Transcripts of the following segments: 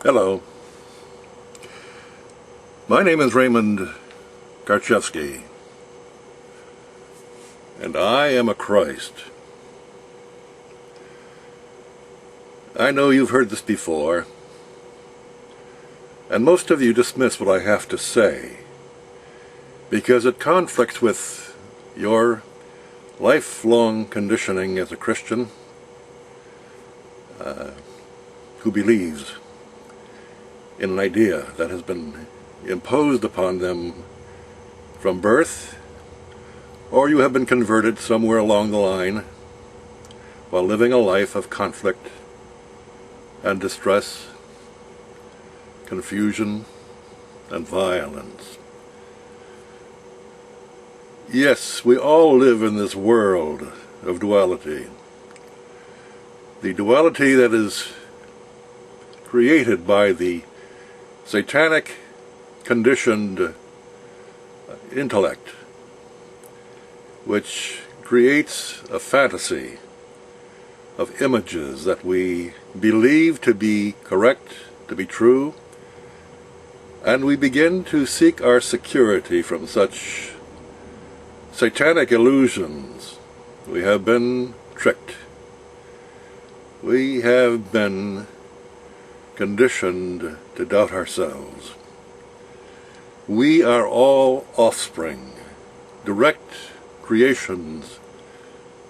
Hello. My name is Raymond Karchevsky, and I am a Christ. I know you've heard this before, and most of you dismiss what I have to say because it conflicts with your lifelong conditioning as a Christian who believes in an idea that has been imposed upon them from birth, or you have been converted somewhere along the line while living a life of conflict and distress, confusion, and violence. Yes, we all live in this world of duality. The duality that is created by the satanic conditioned intellect, which creates a fantasy of images that we believe to be correct, to be true, and we begin to seek our security from such satanic illusions. We have been tricked. We have been conditioned to doubt ourselves. We are all offspring, direct creations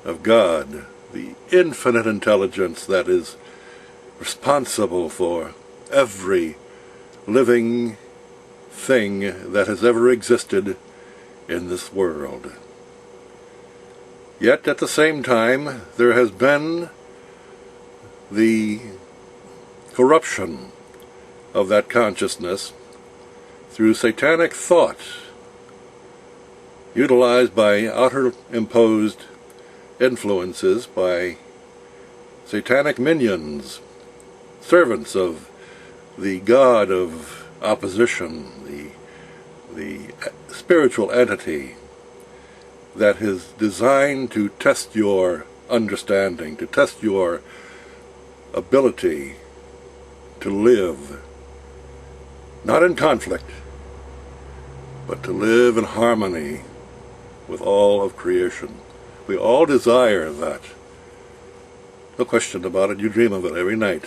of God, the infinite intelligence that is responsible for every living thing that has ever existed in this world. Yet at the same time, there has been the corruption of that consciousness through satanic thought, utilized by outer-imposed influences, by satanic minions, servants of the god of opposition, the spiritual entity that is designed to test your understanding, to test your ability to live, not in conflict, but to live in harmony with all of creation. We all desire that. No question about it. You dream of it every night.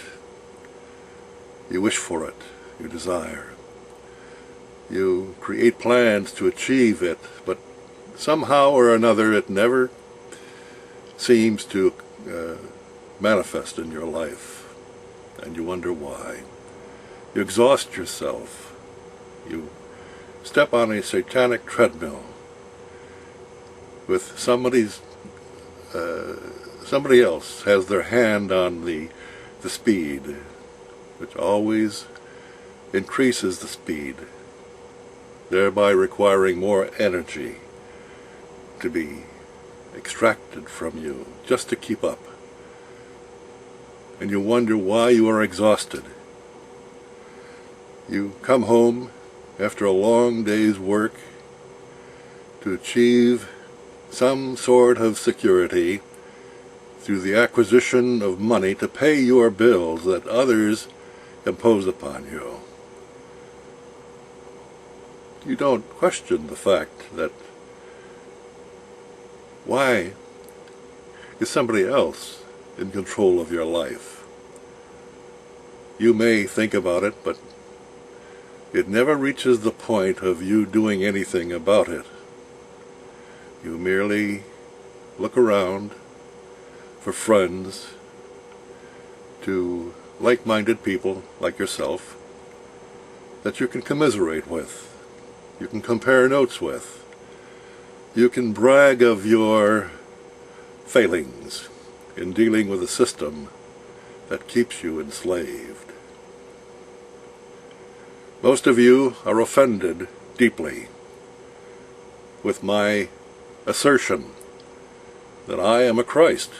You wish for it. You desire. You create plans to achieve it, but somehow or another it never seems to manifest in your life, and you wonder why. You exhaust yourself. You step on a satanic treadmill with somebody else has their hand on the speed, which always increases the speed, thereby requiring more energy to be extracted from you just to keep up. And you wonder why you are exhausted. You come home after a long day's work to achieve some sort of security through the acquisition of money to pay your bills that others impose upon you. You don't question the fact that why is somebody else in control of your life? You may think about it, but it never reaches the point of you doing anything about it. You merely look around for friends, to like-minded people like yourself that you can commiserate with, you can compare notes with, you can brag of your failings in dealing with a system that keeps you enslaved. Most of you are offended deeply with my assertion that I am a Christ.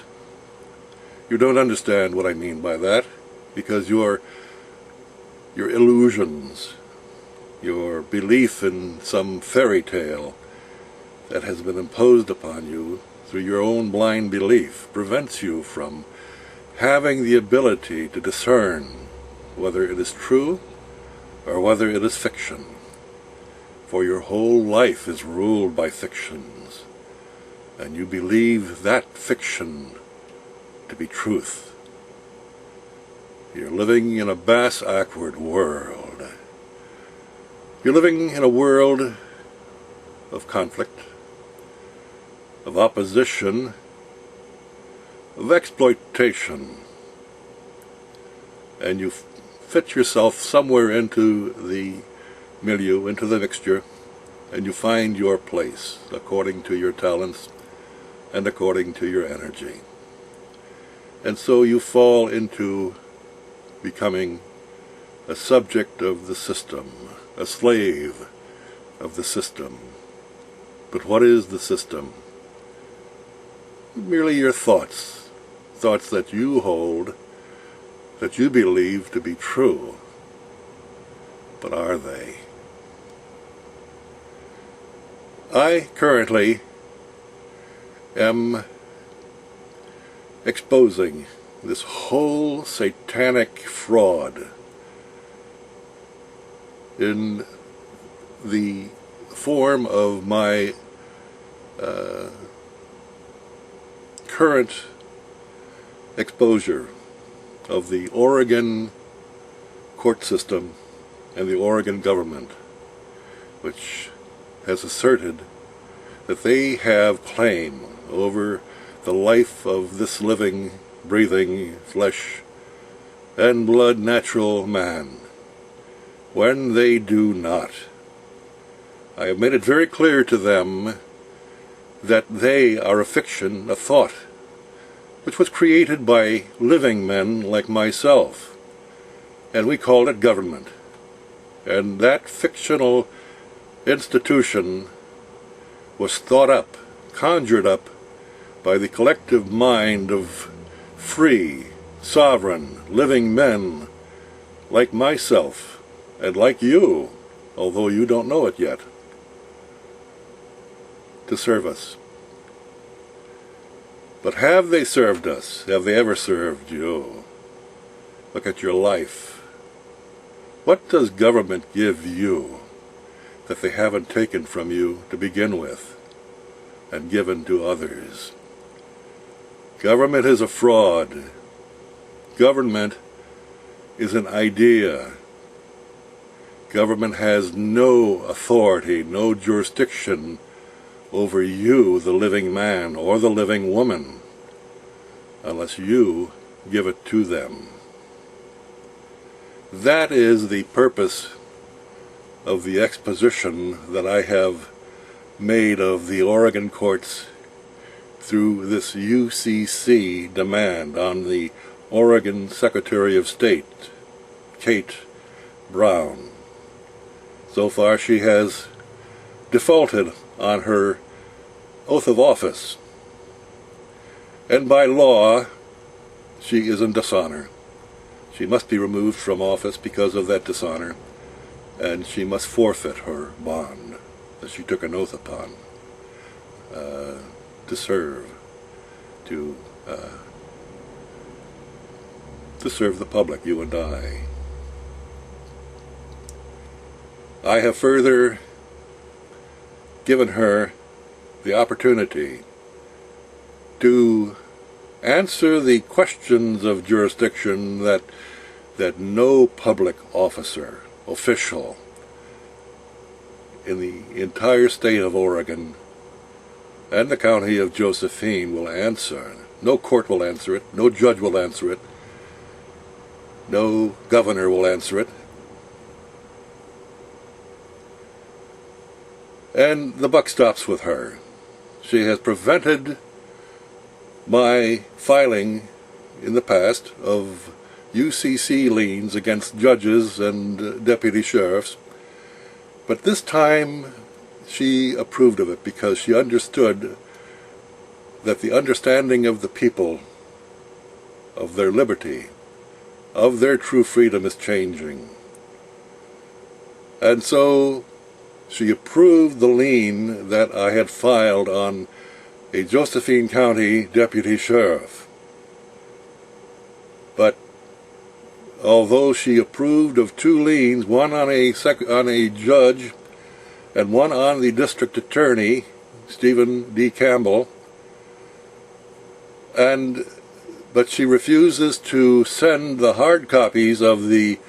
You don't understand what I mean by that, because your illusions, your belief in some fairy tale that has been imposed upon you through your own blind belief prevents you from having the ability to discern whether it is true or whether it is fiction. For your whole life is ruled by fictions, and you believe that fiction to be truth. You're living in a bass-awkward world. You're living in a world of conflict, of opposition, of exploitation, and you fit yourself somewhere into the milieu, into the mixture, and you find your place according to your talents and according to your energy. And so you fall into becoming a subject of the system, a slave of the system. But what is the system? Merely your thoughts, thoughts that you hold, that you believe to be true. But are they? I currently am exposing this whole satanic fraud in the form of my current exposure of the Oregon court system and the Oregon government, which has asserted that they have claim over the life of this living, breathing, flesh and blood natural man, when they do not. I have made it very clear to them that they are a fiction, a thought, which was created by living men like myself, and we called it government. And that fictional institution was thought up, conjured up, by the collective mind of free, sovereign, living men like myself, and like you, although you don't know it yet, to serve us. But have they served us? Have they ever served you? Look at your life. What does government give you that they haven't taken from you to begin with and given to others? Government is a fraud. Government is an idea. Government has no authority, no jurisdiction over you, the living man or the living woman, unless you give it to them. That is the purpose of the exposition that I have made of the Oregon courts through this UCC demand on the Oregon Secretary of State, Kate Brown. So far she has defaulted on her oath of office, and by law she is in dishonor. She must be removed from office because of that dishonor, and she must forfeit her bond that she took an oath upon to serve, to serve the public, you and I. I have further given her the opportunity to answer the questions of jurisdiction that no public officer, official in the entire state of Oregon and the county of Josephine will answer. No court will answer it, no judge will answer it, no governor will answer it. And the buck stops with her. She has prevented my filing in the past of UCC liens against judges and deputy sheriffs, but this time she approved of it because she understood that the understanding of the people, of their liberty, of their true freedom is changing. And so she approved the lien that I had filed on a Josephine County deputy sheriff. But although she approved of 2 liens, one on a judge and one on the district attorney, Stephen D. Campbell, but she refuses to send the hard copies of the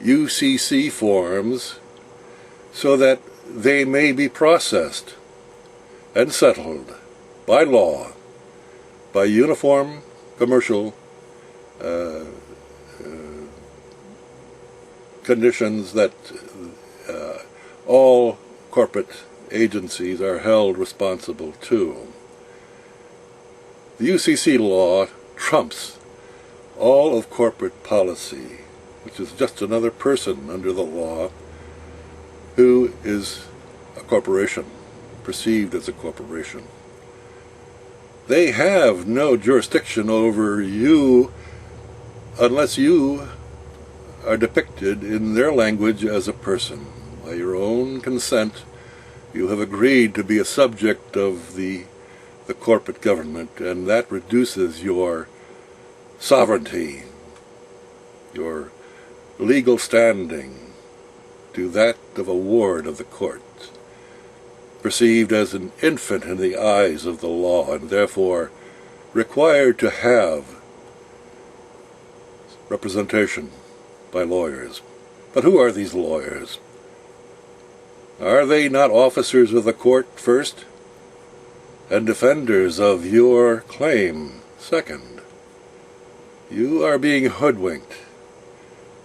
UCC forms so that they may be processed and settled by law, by uniform commercial conditions that all corporate agencies are held responsible to. The UCC law trumps all of corporate policy, which is just another person under the law who is a corporation, perceived as a corporation. They have no jurisdiction over you unless you are depicted in their language as a person. By your own consent, you have agreed to be a subject of the corporate government, and that reduces your sovereignty, your legal standing, to that of a ward of the court, perceived as an infant in the eyes of the law, and therefore required to have representation by lawyers. But who are these lawyers? Are they not officers of the court first, and defenders of your claim second? You are being hoodwinked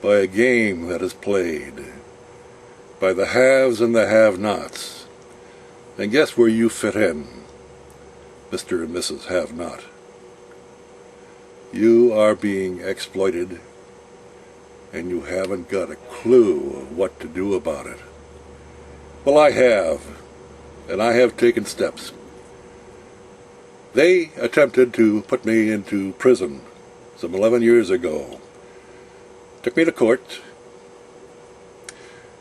by a game that is played by the haves and the have-nots. And guess where you fit in, Mr. and Mrs. Have-Not? You are being exploited, and you haven't got a clue of what to do about it. Well, I have, and I have taken steps. They attempted to put me into prison some 11 years ago. Took me to court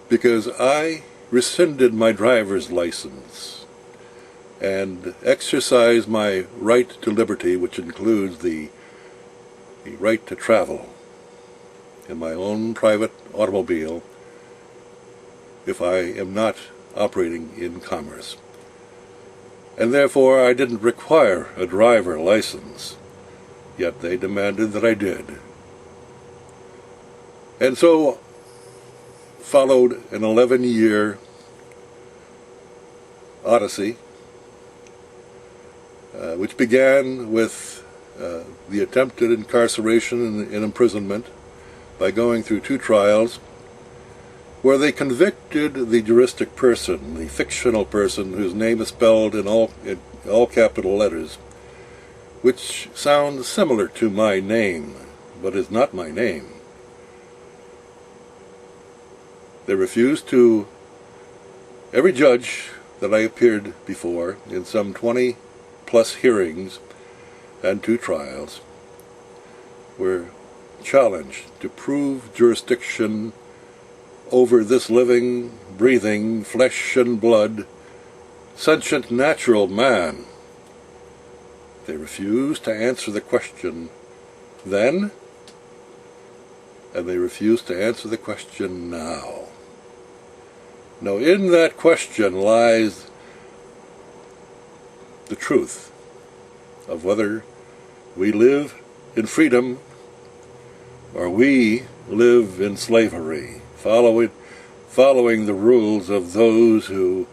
because I rescinded my driver's license and exercised my right to liberty, which includes the right to travel in my own private automobile if I am not operating in commerce. And therefore I didn't require a driver license, yet they demanded that I did. And so followed an 11-year odyssey, which began with the attempted incarceration and imprisonment by going through 2 trials, where they convicted the juristic person, the fictional person whose name is spelled in all capital letters, which sounds similar to my name, but is not my name. They refused to, every judge that I appeared before in some 20-plus hearings and 2 trials, were challenged to prove jurisdiction over this living, breathing, flesh and blood, sentient natural man. They refused to answer the question then, and they refuse to answer the question now. Now, in that question lies the truth of whether we live in freedom or we live in slavery, following the rules of those who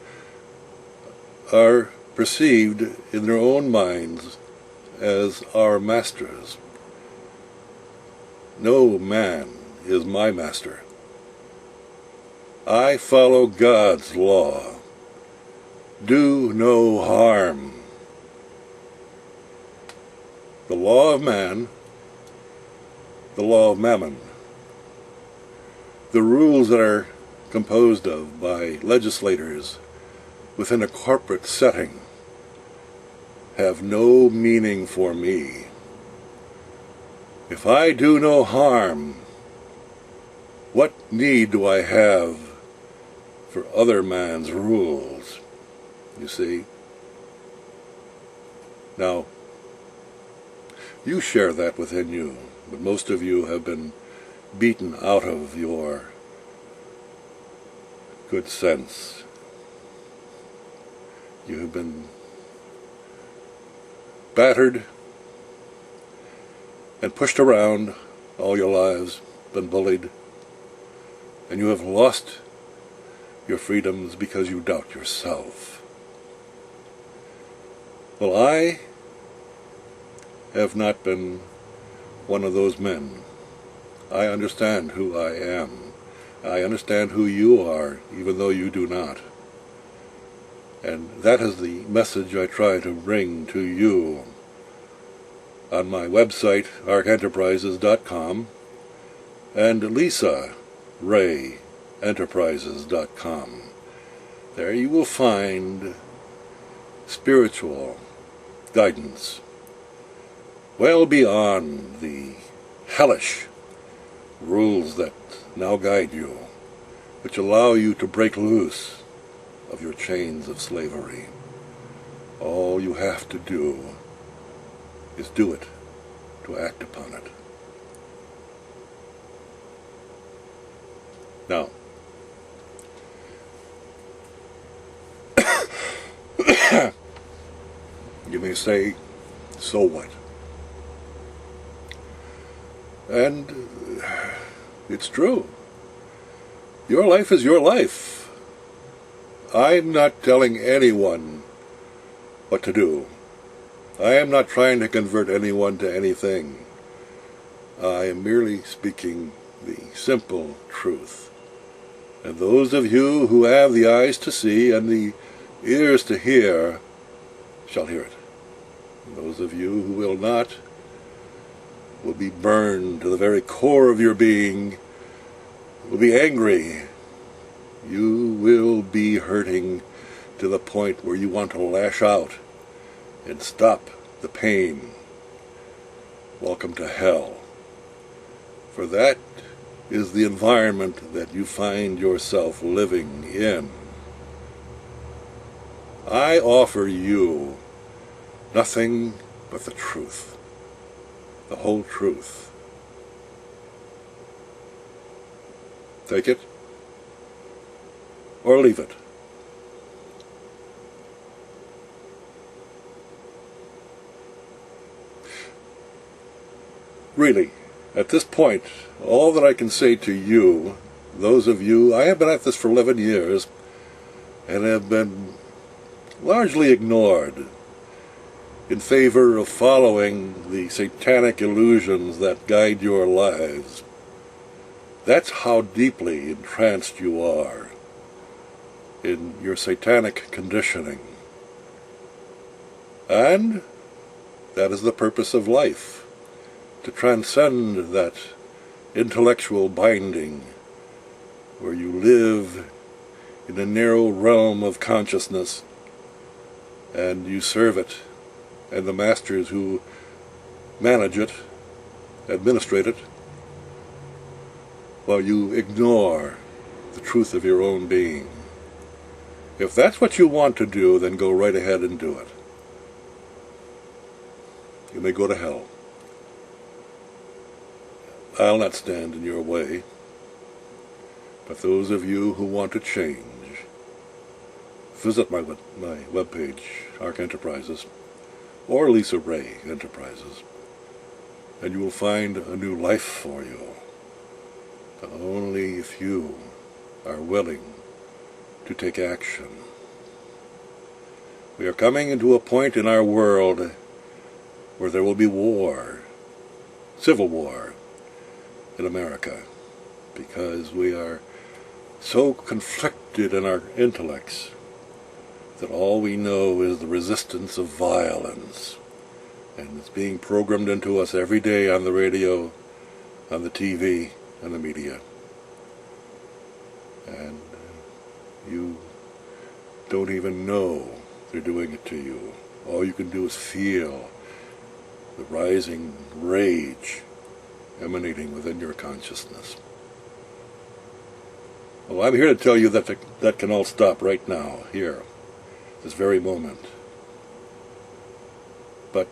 are perceived in their own minds as our masters. No man is my master. I follow God's law. Do no harm. The law of man, the law of mammon. The rules that are composed of by legislators within a corporate setting have no meaning for me. If I do no harm, what need do I have for other man's rules? You see? Now, you share that within you, but most of you have been beaten out of your good sense. You have been battered and pushed around all your lives, been bullied, and you have lost your freedoms because you doubt yourself. Well, I have not been one of those men. I understand who I am. I understand who you are, even though you do not. And that is the message I try to bring to you on my website, arkenterprises.com, and LisaRayEnterprises.com. There you will find spiritual guidance well beyond the hellish rules that now guide you, which allow you to break loose of your chains of slavery. All you have to do is do it, to act upon it. Now, you may say, so what? And it's true. Your life is your life. I'm not telling anyone what to do. I am not trying to convert anyone to anything. I am merely speaking the simple truth. And those of you who have the eyes to see and the ears to hear shall hear it. And those of you who will not will be burned to the very core of your being, will be angry. You will be hurting to the point where you want to lash out and stop the pain. Welcome to hell. For that is the environment that you find yourself living in. I offer you nothing but the truth, the whole truth. Take it or leave it. Really, at this point, all that I can say to you, those of you, I have been at this for 11 years and have been largely ignored in favor of following the satanic illusions that guide your lives. That's how deeply entranced you are in your satanic conditioning. And that is the purpose of life, to transcend that intellectual binding where you live in a narrow realm of consciousness and you serve it, and the masters who manage it, administrate it, while you ignore the truth of your own being. If that's what you want to do, then go right ahead and do it. You may go to hell. I'll not stand in your way. But those of you who want to change, visit my webpage, Ark Enterprises, or Lisa Ray Enterprises, and you will find a new life for you. But only if you are willing to take action. We are coming into a point in our world where there will be war, civil war, in America, because we are so conflicted in our intellects that all we know is the resistance of violence, and it's being programmed into us every day on the radio, on the TV, and the media. And you don't even know they're doing it to you. All you can do is feel the rising rage emanating within your consciousness. Well, I'm here to tell you that that can all stop right now, here, this very moment. But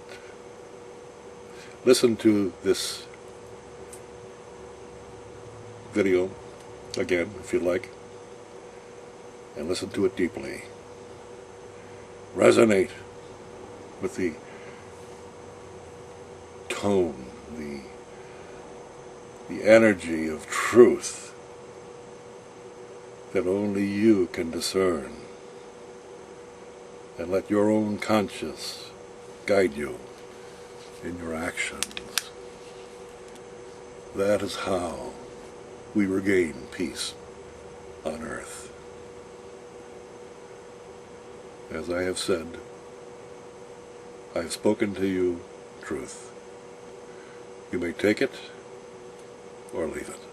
listen to this video again, if you'd like, and listen to it deeply. Resonate with the tone, the energy of truth that only you can discern, and let your own conscience guide you in your actions. That is how we regain peace on earth. As I have said, I have spoken to you truth. You may take it or leave it.